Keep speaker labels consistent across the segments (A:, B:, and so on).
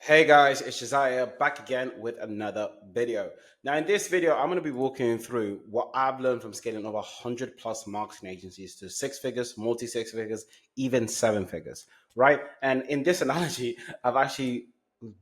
A: Hey guys, it's Josiah back again with another video. Now, in this video, I'm going to be walking you through what I've learned from scaling over 100 plus marketing agencies to six figures, multi six figures, even seven figures, right? And in this analogy, I've actually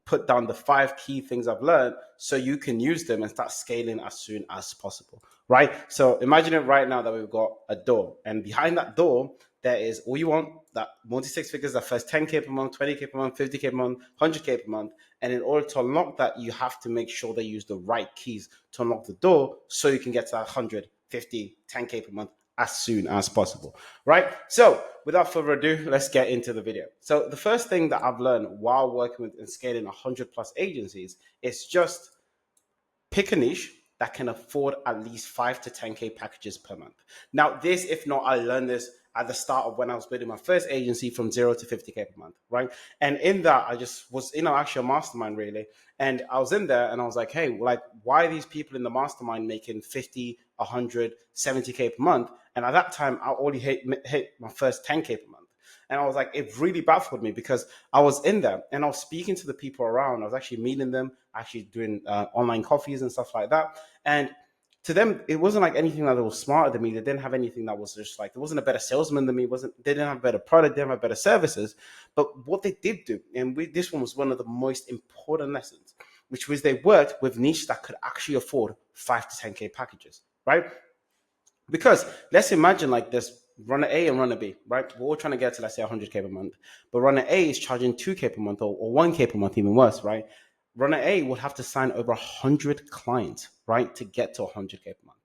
A: put down the five key things I've learned so you can use them and start scaling as soon as possible, right? So imagine it right now that we've got a door, and behind that door, there is all you want that multi six figures, that first 10K per month, 20K per month, 50K per month, 100K per month. And in order to unlock that, you have to make sure they use the right keys to unlock the door so you can get to that 100, 50, 10K per month as soon as possible, right? So without further ado, let's get into the video. So the first thing that I've learned while working with and scaling 100 plus agencies is just pick a niche that can afford at least 5 to 10K packages per month. Now, this, if not, I learned this at the start of when I was building my first agency from 0 to 50K per month, right? And in that, I just was, actually a mastermind really. And I was in there and I was like, hey, like, why are these people in the mastermind making 50, 100, 70K per month? And at that time, I only hit my first 10K per month. And I was like, it really baffled me because I was in there and I was speaking to the people around. I was actually meeting them, actually doing online coffees and stuff like that. And to them, it wasn't like anything that was smarter than me. They didn't have anything that was just like, there wasn't a better salesman than me. They didn't have a better product, they didn't have better services. But what they did do, and this one was one of the most important lessons, which was they worked with niches that could actually afford 5 to 10K packages, right? Because let's imagine like this runner A and runner B, right? We're all trying to get to, let's say, 100K per month. But runner A is charging 2K per month or 1K per month, even worse, right? Runner A would have to sign over 100 clients, right, to get to 100K per month.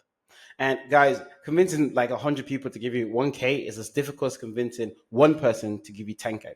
A: And guys, convincing like 100 people to give you 1K is as difficult as convincing one person to give you 10K.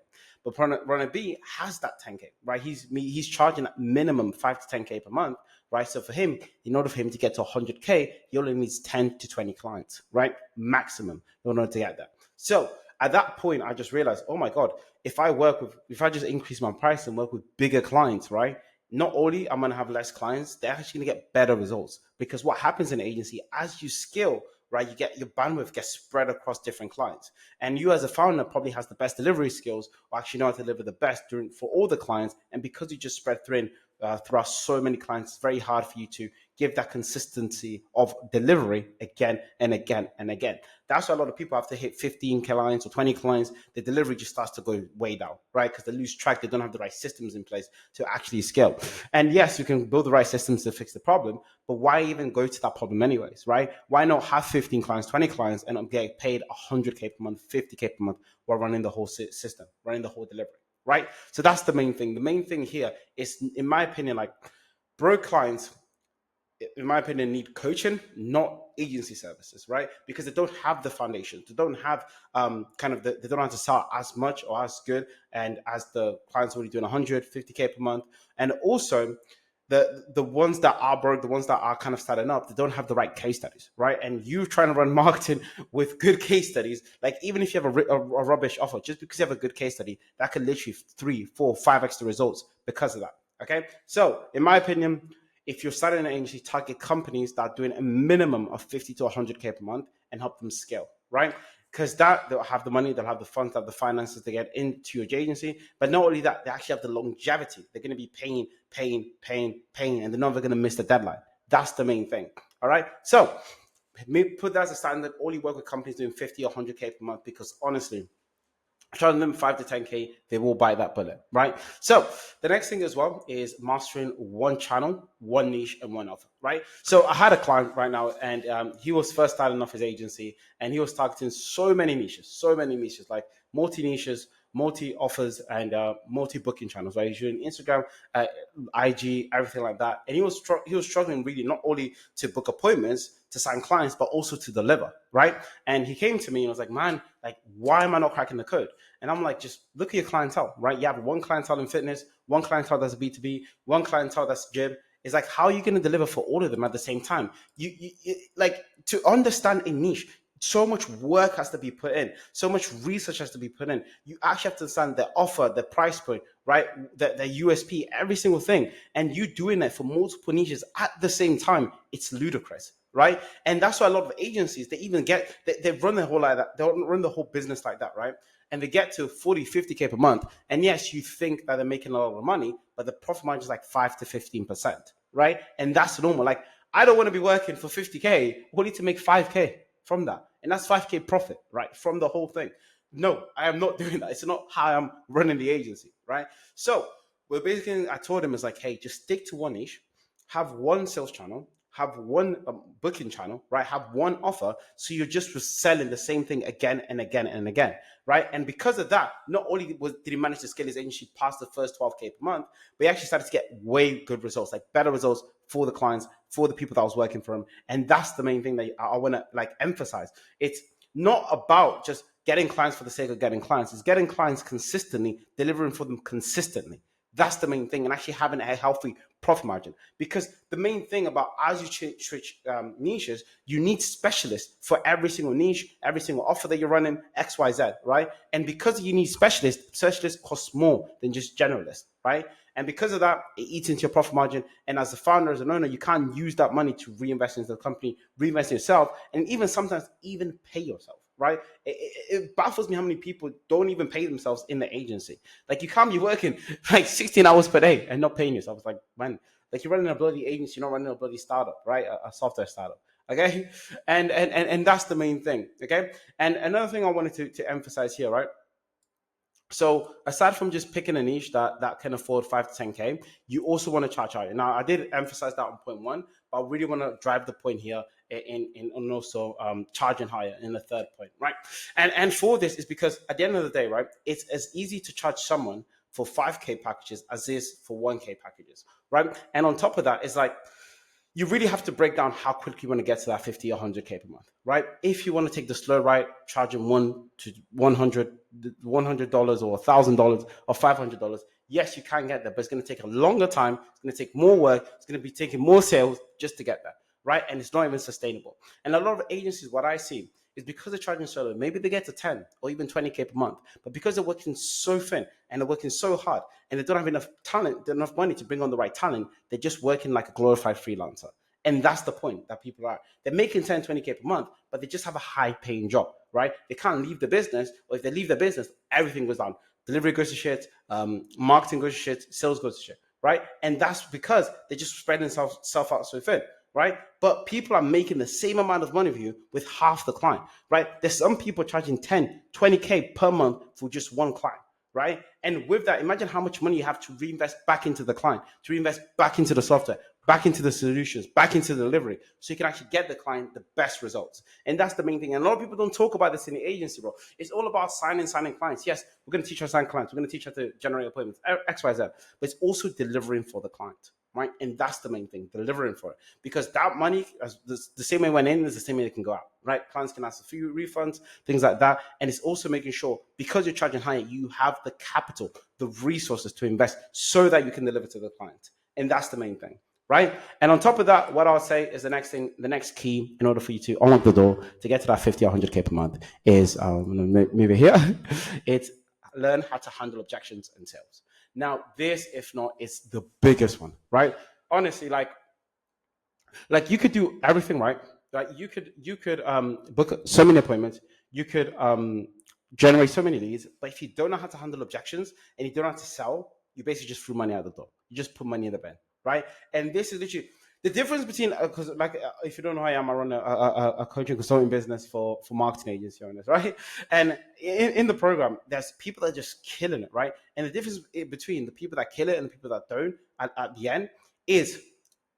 A: But runner B has that 10K, right? He's charging at minimum 5 to 10K per month, right? So for him, in order for him to get to 100K, he only needs 10 to 20 clients, right? Maximum in order to get that. So at that point, I just realized, oh my God, if I just increase my price and work with bigger clients, right? Not only I'm going to have less clients, they're actually going to get better results. Because what happens in an agency, as you scale, right, you get your bandwidth gets spread across different clients. And you as a founder probably has the best delivery skills or actually know how to deliver the best for all the clients. And because you just spread throughout so many clients, it's very hard for you to give that consistency of delivery again and again and again. That's why a lot of people have to hit 15 clients or 20 clients. The delivery just starts to go way down, right? Because they lose track. They don't have the right systems in place to actually scale. And yes, you can build the right systems to fix the problem, but why even go to that problem anyways, right? Why not have 15 clients, 20 clients, and I'm getting paid 100K per month, 50K per month while running the whole system, running the whole delivery, right? So that's the main thing. The main thing here is, in my opinion, like broke clients, in my opinion, need coaching, not agency services, right? Because they don't have the foundation. They don't have they don't have to sell as much or as good and as the clients already doing 150K per month. And also the ones that are broke, the ones that are kind of starting up, they don't have the right case studies, right? And you trying to run marketing with good case studies, like even if you have a rubbish offer, just because you have a good case study, that could literally 3, 4, 5 extra results because of that. Okay. So in my opinion, if you're starting an agency, target companies that are doing a minimum of 50 to 100K per month and help them scale, right? Because that they'll have the money, they'll have the funds, they'll have the finances to get into your agency. But not only that, they actually have the longevity. They're going to be paying, and they're never going to miss the deadline. That's the main thing. All right. So put that as a standard. Only work with companies doing 50 or 100K per month because honestly, charging them 5 to 10K, they will bite that bullet, right? So the next thing as well is mastering one channel, one niche, and one offer, right? So I had a client right now, and he was first starting off his agency, and he was targeting so many niches, like multi niches, multi offers, and multi booking channels, right? He's doing Instagram, IG, everything like that, and he was struggling really not only to book appointments, to sign clients, but also to deliver, right? And he came to me and was like, man, like, why am I not cracking the code? And I'm like, just look at your clientele, right? You have one clientele in fitness, one clientele that's B2B, one clientele that's gym. It's like, how are you going to deliver for all of them at the same time? You like to understand a niche. So much work has to be put in. So much research has to be put in. You actually have to understand the offer, the price point, right? The USP, every single thing. And you doing it for multiple niches at the same time, it's ludicrous, right? And that's why a lot of agencies, they run the whole like that. They run the whole business like that, right? and they get to 40, 50K per month. And yes, you think that they're making a lot of money, but the profit margin is like 5 to 15%, right? And that's normal. Like, I don't want to be working for 50K, only to make 5K from that. And that's 5K profit, right? From the whole thing. No, I am not doing that. It's not how I'm running the agency, right? So, well, basically, I told him, it's like, hey, just stick to one niche, have one sales channel, have one booking channel, right? Have one offer. So you're just selling the same thing again and again and again, right? And because of that, not only did he manage to scale his agency past the first 12K per month, but he actually started to get way good results, like better results for the clients, for the people that was working for him. And that's the main thing that I want to like emphasize. It's not about just getting clients for the sake of getting clients. It's getting clients consistently, delivering for them consistently. That's the main thing, and actually having a healthy profit margin. Because the main thing about as you switch niches, you need specialists for every single niche, every single offer that you're running, X, Y, Z, right? And because you need specialists cost more than just generalists, right? And because of that, it eats into your profit margin. And as a founder, as an owner, you can't use that money to reinvest into the company, reinvest in yourself, and even sometimes even pay yourself, right? It baffles me how many people don't even pay themselves in the agency. Like, you can't be working like 16 hours per day and not paying yourself. It's like, man, like, you're running a bloody agency, you're not running a bloody startup, right? A software startup. Okay. And that's the main thing. Okay. And another thing I wanted to emphasize here, right? So aside from just picking a niche that can afford 5 to 10K, you also want to charge higher. Now, I did emphasize that on point one, but I really want to drive the point here in also charging higher in the third point, right? And for this is because at the end of the day, right, it's as easy to charge someone for 5K packages as is for 1K packages, right? And on top of that, it's like, you really have to break down how quickly you want to get to that 50 or 100K per month, right? If you want to take the slow ride, charging $1 to $100 or $1,000 or $500, yes, you can get there, but it's going to take a longer time. It's going to take more work. It's going to be taking more sales just to get there, right? And it's not even sustainable. And a lot of agencies, what I see is because they're charging so low, maybe they get to 10 or even 20K per month, but because they're working so thin and they're working so hard and they don't have enough talent, enough money to bring on the right talent, they're just working like a glorified freelancer. And that's the point that people are. They're making 10, 20K per month, but they just have a high paying job, right? They can't leave the business, or if they leave the business, everything goes down. Delivery goes to shit, marketing goes to shit, sales goes to shit, right? And that's because they're just spreading themselves out so thin, right? But people are making the same amount of money for you with half the client, right? There's some people charging 10, 20K per month for just one client, right? And with that, imagine how much money you have to reinvest back into the client, to reinvest back into the software, back into the solutions, back into the delivery, so you can actually get the client the best results. And that's the main thing. And a lot of people don't talk about this in the agency, bro. It's all about signing clients. Yes, we're going to teach her to sign clients. We're going to teach her to generate appointments, X, Y, Z. But it's also delivering for the client, right? And that's the main thing, delivering for it. Because that money, the same way it went in, is the same way it can go out, right? Clients can ask for few refunds, things like that. And it's also making sure, because you're charging higher, you have the capital, the resources to invest so that you can deliver to the client. And that's the main thing, right? And on top of that, what I'll say is the next key in order for you to unlock the door to get to that 50 or 100K per month is, maybe here, it's learn how to handle objections and sales. Now, this, if not, is the biggest one, right? Honestly, like you could do everything right. Like you could book so many appointments. You could generate so many leads, but if you don't know how to handle objections and you don't know how to sell, you basically just threw money out the door. You just put money in the bin, right? And this is literally the difference between, because if you don't know who I am, I run a coaching consulting business for marketing agency owners, right? And in the program, there's people that are just killing it, right? And the difference between the people that kill it and the people that don't at the end is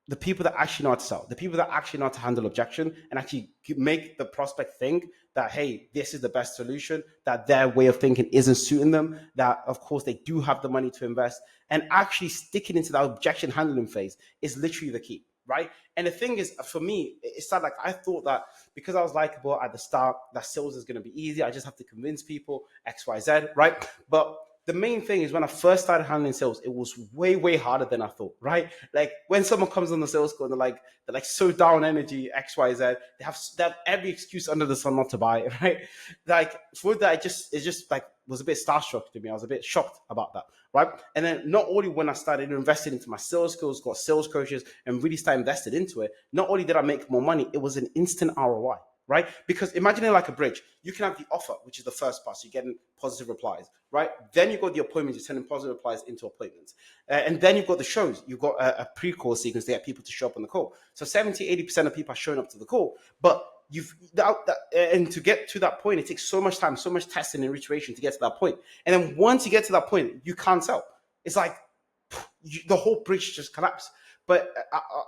A: the people that actually know how to sell, the people that actually know how to handle objection and actually make the prospect think that, hey, this is the best solution, that their way of thinking isn't suiting them, that of course they do have the money to invest, and actually sticking into that objection handling phase is literally the key, right? And the thing is, for me, it's not like I thought that because I was likable at the start, that sales is going to be easy. I just have to convince people X, Y, Z, right? But the main thing is when I first started handling sales, it was way, way harder than I thought, right? Like when someone comes on the sales call and they're like so down energy, X, Y, Z, they have every excuse under the sun not to buy it, right? Like for that, it just like was a bit starstruck to me. I was a bit shocked about that, right? And then not only when I started investing into my sales skills, got sales coaches and really started invested into it, not only did I make more money, it was an instant ROI. right? Because imagine it like a bridge. You can have the offer, which is the first part, so you're getting positive replies, right? Then you've got the appointments, you're sending positive replies into appointments. And then you've got the shows. You've got a pre-call sequence to get people to show up on the call. So 70-80% of people are showing up to the call, but and to get to that point, it takes so much time, so much testing and iteration to get to that point. And then once you get to that point, you can't sell. It's like the whole bridge just collapsed. But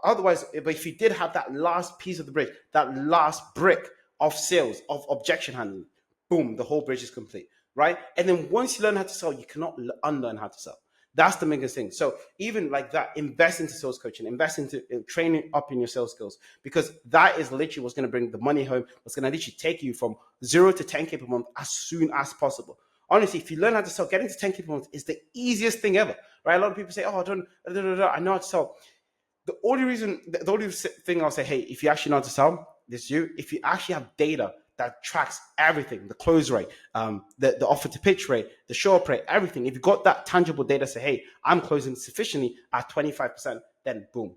A: otherwise, but if you did have that last piece of the bridge, that last brick of sales, of objection handling, boom, the whole bridge is complete, right? And then once you learn how to sell, you cannot unlearn how to sell. That's the biggest thing. So even like that, invest into sales coaching, invest into training up in your sales skills, because that is literally what's going to bring the money home. What's going to literally take you from 0 to 10K per month as soon as possible. Honestly, if you learn how to sell, getting to 10K per month is the easiest thing ever, right? A lot of people say, "Oh, I know how to sell." The only thing I'll say, hey, if you actually know how to sell, if you actually have data that tracks everything, the close rate, the offer to pitch rate, the show up rate, everything. If you've got that tangible data, say, hey, I'm closing sufficiently at 25%, then boom,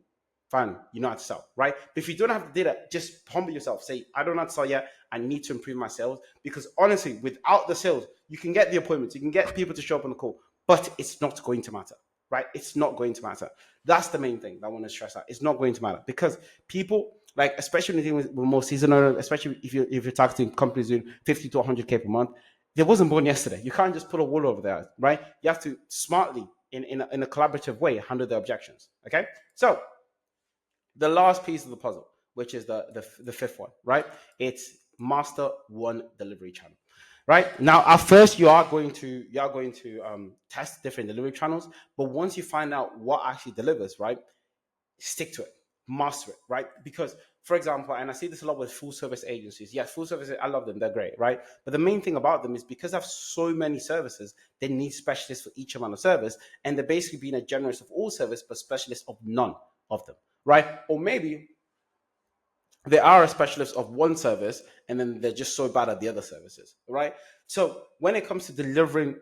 A: fine, you know how to sell, right? But if you don't have the data, just humble yourself. Say, I don't know how to sell yet. I need to improve my sales, because honestly, without the sales, you can get the appointments, you can get people to show up on the call, but it's not going to matter. Right? It's not going to matter. That's the main thing that I want to stress out. It's not going to matter, because people, like, especially when you're dealing with more seasonal, especially if you're targeting companies doing 50 to 100K per month, they wasn't born yesterday. You can't just put a wall over there, right? You have to smartly, in a collaborative way, handle the objections. Okay, so the last piece of the puzzle, which is the fifth one, right? It's master one delivery channel. Right now, at first, you are going to test different delivery channels, but once you find out what actually delivers, right, stick to it, master it, right? Because, for example, and I see this a lot with full service agencies. Yes, full service, I love them, they're great, right? But the main thing about them is, because they have so many services, they need specialists for each amount of service, and they're basically being a generalist of all service, but specialists of none of them, right? Or maybe they are a specialist of one service, and then they're just so bad at the other services, right? So when it comes to delivering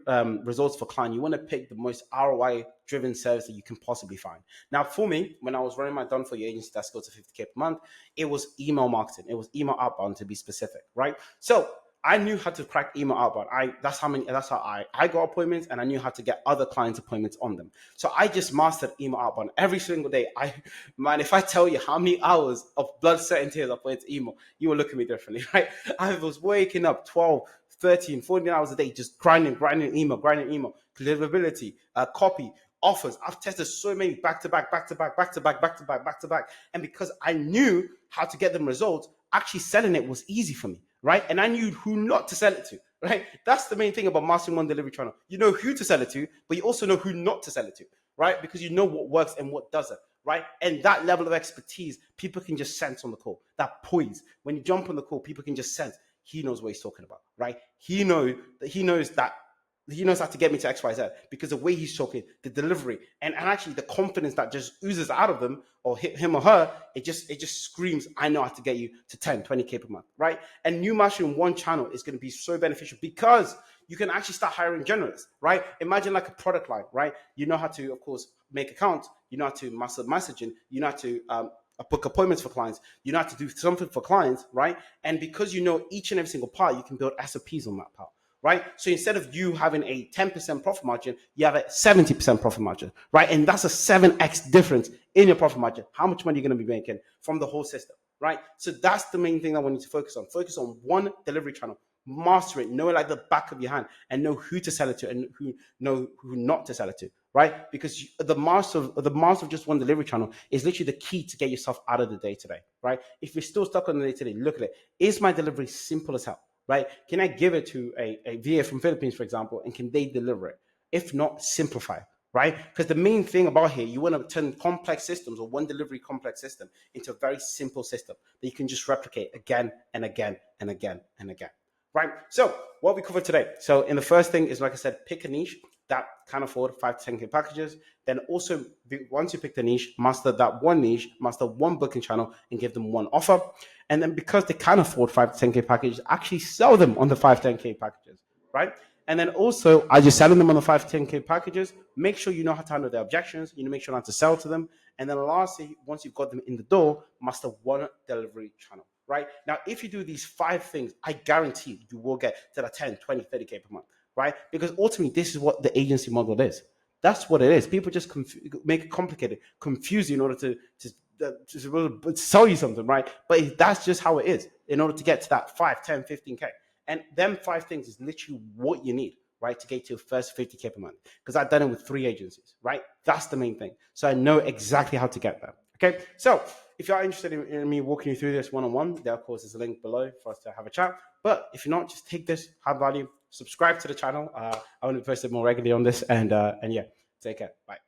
A: results for client, you want to pick the most ROI driven service that you can possibly find. Now, for me, when I was running my done for your agency that's got to 50K per month, it was email marketing. It was email outbound, to be specific, right? So I knew how to crack email outbound. That's how I got appointments, and I knew how to get other clients appointments on them. So I just mastered email outbound every single day. Man, if I tell you how many hours of blood, sweat, and tears I put into email, you will look at me differently, right? I was waking up 12, 13, 14 hours a day, just grinding email, deliverability, copy, offers. I've tested so many back to back. And because I knew how to get them results, actually selling it was easy for me, right? And I knew who not to sell it to, right? That's the main thing about mastering one delivery channel. You know who to sell it to, but you also know who not to sell it to, right? Because you know what works and what doesn't, right? And that level of expertise, people can just sense on the call. That poise, when you jump on the call, people can just sense he knows what he's talking about, right? He knows how to get me to XYZ, because the way he's talking, the delivery, and actually the confidence that just oozes out of them, or him or her, it just screams, I know how to get you to 10, 20K per month, right? And new mastering one channel is going to be so beneficial, because you can actually start hiring generalists, right? Imagine like a product line, right? You know how to, of course, make accounts, you know how to master messaging, you know how to book appointments for clients, you know how to do something for clients, right? And because you know each and every single part, you can build SOPs on that part, right? So instead of you having a 10% profit margin, you have a 70% profit margin, right? And that's a 7x difference in your profit margin. How much money are you going to be making from the whole system, right? So that's the main thing I want you to focus on. Focus on one delivery channel, master it, know it like the back of your hand, and know who to sell it to and who not to sell it to, right? Because the master of just one delivery channel is literally the key to get yourself out of the day today, right? If you're still stuck on the day today, look at it. Is my delivery simple as hell? Right? Can I give it to a VA from Philippines, for example, and can they deliver it? If not, simplify, right? Because the main thing about here, you want to turn complex systems, or one delivery complex system, into a very simple system that you can just replicate again and again and again and again, right? So what we covered today. So in the first thing is, like I said, pick a niche that can afford 5 to 10K packages. Then also, once you pick the niche, master that one niche, master one booking channel, and give them one offer. And then because they can afford 5 to 10K packages, actually sell them on the 5 to 10K packages, right? And then also, as you're selling them on the 5 to 10K packages, make sure you know how to handle their objections. You know, make sure not to sell to them. And then lastly, once you've got them in the door, master one delivery channel, right? Now, if you do these 5 things, I guarantee you will get to the 10, 20, 30K per month, right? Because ultimately, this is what the agency model is. That's what it is. People just make it complicated, confuse you in order to sell you something, right? But that's just how it is in order to get to that 5, 10, 15K. And them 5 things is literally what you need, right, to get to your first 50K per month. Because I've done it with 3 agencies, right? That's the main thing. So I know exactly how to get there. Okay. So if you are interested in me walking you through this one-on-one, there, of course, is a link below for us to have a chat. But if you're not, just take this, have value, subscribe to the channel. I want to post it more regularly on this. And yeah, take care. Bye.